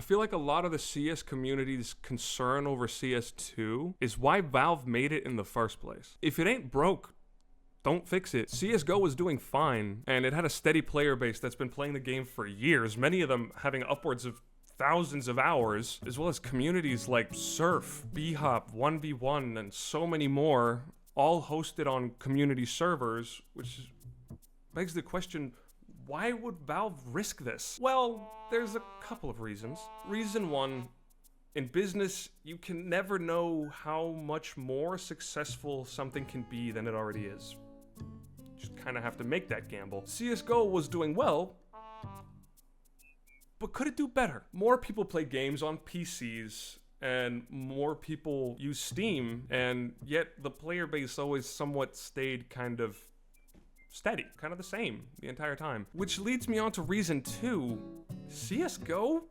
feel like a lot of the CS community's concern over CS2 is why Valve made it in the first place. If it ain't broke, don't fix it. CSGO was doing fine, and it had a steady player base that's been playing the game for years, many of them having upwards of thousands of hours, as well as communities like Surf, B-Hop, 1v1, and so many more, all hosted on community servers, which begs the question, why would Valve risk this? Well, there's a couple of reasons. Reason one, in business, you can never know how much more successful something can be than it already is. You just kind of have to make that gamble. CSGO was doing well, but could it do better? More people play games on PCs, and more people use Steam, and yet the player base always somewhat stayed kind of steady, kind of the same the entire time. Which leads me on to reason two. CSGO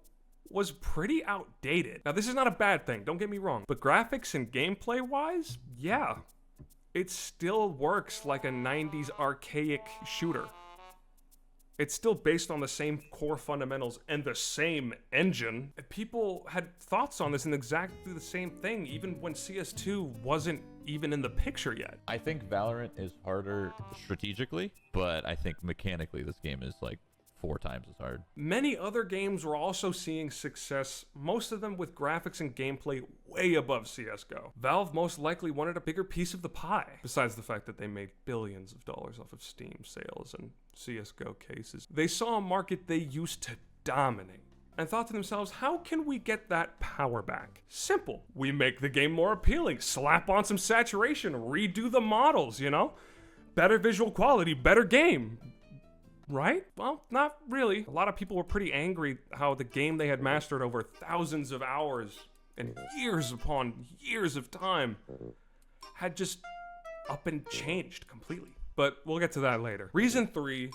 was pretty outdated. Now, this is not a bad thing, don't get me wrong, but graphics and gameplay-wise, yeah, it still works like a 90s archaic shooter. It's still based on the same core fundamentals and the same engine. People had thoughts on this and exactly the same thing, even when CS2 wasn't even in the picture yet. I think Valorant is harder strategically, but I think mechanically this game is like 4 times as hard. Many other games were also seeing success, most of them with graphics and gameplay way above CSGO. Valve most likely wanted a bigger piece of the pie, besides the fact that they made billions of dollars off of Steam sales and CSGO cases. They saw a market they used to dominate and thought to themselves, how can we get that power back? Simple. We make the game more appealing, slap on some saturation, redo the models, you know? Better visual quality, better game. Right? Well, not really. A lot of people were pretty angry how the game they had mastered over thousands of hours and years upon years of time had just up and changed completely. But we'll get to that later. Reason 3,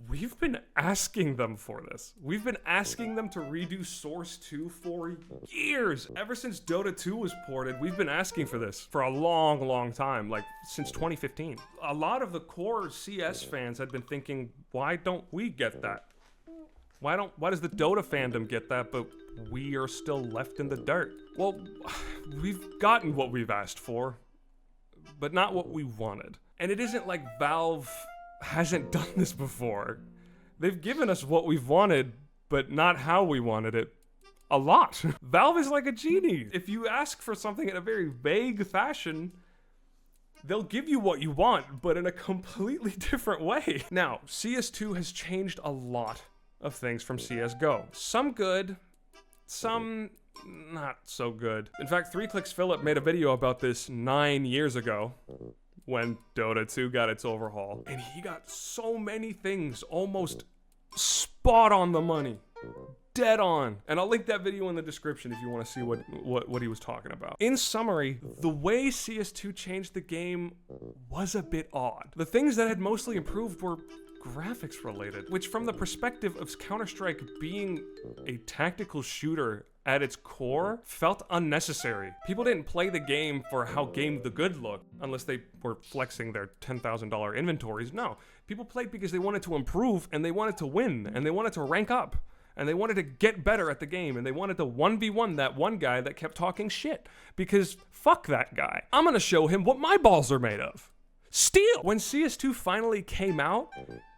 we've been asking them for this. We've been asking them to redo Source 2 for years. Ever since Dota 2 was ported, we've been asking for this for a long, long time, like since 2015. A lot of the core CS fans had been thinking, why don't we get that? Why does the Dota fandom get that, but we are still left in the dirt? Well, we've gotten what we've asked for, but not what we wanted. And it isn't like Valve hasn't done this before. They've given us what we've wanted, but not how we wanted it. A lot. Valve is like a genie. If you ask for something in a very vague fashion, they'll give you what you want, but in a completely different way. Now, CS2 has changed a lot of things from CSGO. Some good, some not so good. In fact, 3Clicks Philip made a video about this 9 years ago, when Dota 2 got its overhaul. And he got so many things almost spot on the money. Dead on. And I'll link that video in the description if you want to see what he was talking about. In summary, the way CS2 changed the game was a bit odd. The things that had mostly improved were graphics related, which from the perspective of Counter-Strike being a tactical shooter at its core, felt unnecessary. People didn't play the game for how Game the Good looked, unless they were flexing their $10,000 inventories. No, people played because they wanted to improve, and they wanted to win, and they wanted to rank up, and they wanted to get better at the game, and they wanted to 1v1 that one guy that kept talking shit, because fuck that guy. I'm gonna show him what my balls are made of. Steel! When CS2 finally came out,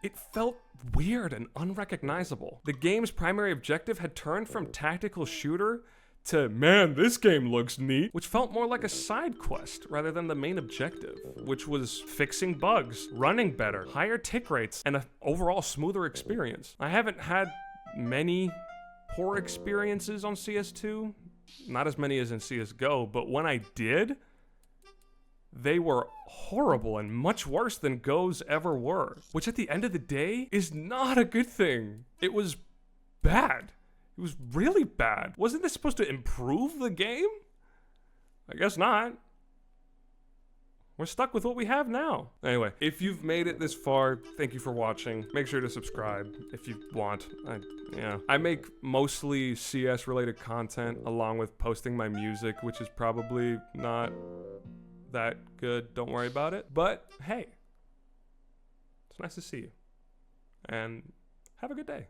it felt weird and unrecognizable. The game's primary objective had turned from tactical shooter to, man, this game looks neat, which felt more like a side quest rather than the main objective, which was fixing bugs, running better, higher tick rates, and an overall smoother experience. I haven't had many poor experiences on CS2, not as many as in CSGO, but when I did, they were horrible and much worse than Go's ever were, which at the end of the day is not a good thing. It was bad. It was really bad. Wasn't this supposed to improve the game? I guess not. We're stuck with what we have now. Anyway, if you've made it this far, thank you for watching. Make sure to subscribe if you want. I make mostly CS related content along with posting my music, which is probably not that good, don't worry about it. But hey, it's nice to see you. And have a good day.